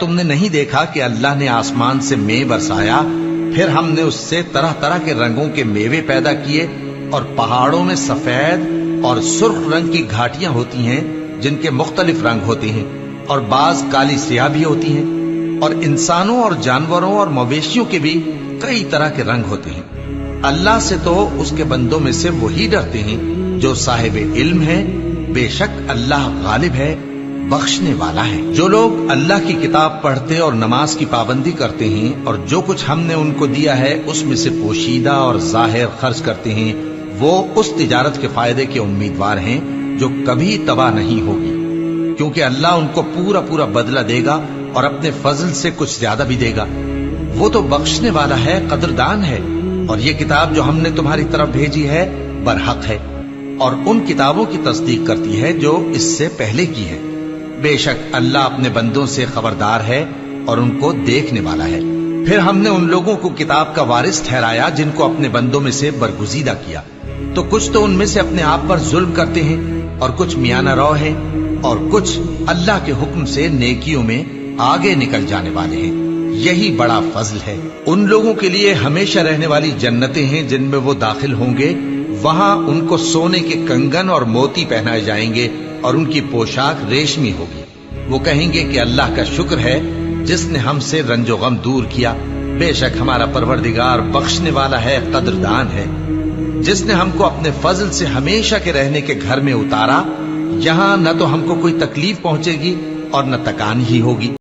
تم نے نہیں دیکھا کہ اللہ نے آسمان سے مے برسایا، پھر ہم نے اس سے طرح طرح کے رنگوں کے میوے پیدا کیے، اور پہاڑوں میں سفید اور سرخ رنگ کی گھاٹیاں ہوتی ہیں جن کے مختلف رنگ ہوتے ہیں، اور بعض کالی سیاہ بھی ہوتی ہیں، اور انسانوں اور جانوروں اور مویشیوں کے بھی کئی طرح کے رنگ ہوتے ہیں۔ اللہ سے تو اس کے بندوں میں سے وہی ڈرتے ہیں جو صاحب علم ہے، بے شک اللہ غالب ہے، بخشنے والا ہے۔ جو لوگ اللہ کی کتاب پڑھتے اور نماز کی پابندی کرتے ہیں اور جو کچھ ہم نے ان کو دیا ہے اس میں سے پوشیدہ اور ظاہر خرچ کرتے ہیں، وہ اس تجارت کے فائدے کے امیدوار ہیں جو کبھی تباہ نہیں ہوگی، کیونکہ اللہ ان کو پورا پورا بدلہ دے گا اور اپنے فضل سے کچھ زیادہ بھی دے گا۔ وہ تو بخشنے والا ہے، قدردان ہے۔ اور یہ کتاب جو ہم نے تمہاری طرف بھیجی ہے برحق ہے، اور ان کتابوں کی تصدیق کرتی ہے جو اس سے پہلے کی ہے۔ بے شک اللہ اپنے بندوں سے خبردار ہے اور ان کو دیکھنے والا ہے۔ پھر ہم نے ان لوگوں کو کتاب کا وارث ٹھہرایا جن کو اپنے بندوں میں سے برگزیدہ کیا، تو کچھ تو ان میں سے اپنے آپ پر ظلم کرتے ہیں اور کچھ میانہ رو ہیں، اور کچھ اللہ کے حکم سے نیکیوں میں آگے نکل جانے والے ہیں۔ یہی بڑا فضل ہے۔ ان لوگوں کے لیے ہمیشہ رہنے والی جنتیں ہیں جن میں وہ داخل ہوں گے، وہاں ان کو سونے کے کنگن اور موتی پہنائے جائیں گے اور ان کی پوشاک ریشمی ہوگی۔ وہ کہیں گے کہ اللہ کا شکر ہے جس نے ہم سے رنج و غم دور کیا، بے شک ہمارا پروردگار بخشنے والا ہے، قدردان ہے۔ جس نے ہم کو اپنے فضل سے ہمیشہ کے رہنے کے گھر میں اتارا، یہاں نہ تو ہم کو کوئی تکلیف پہنچے گی اور نہ تکان ہی ہوگی۔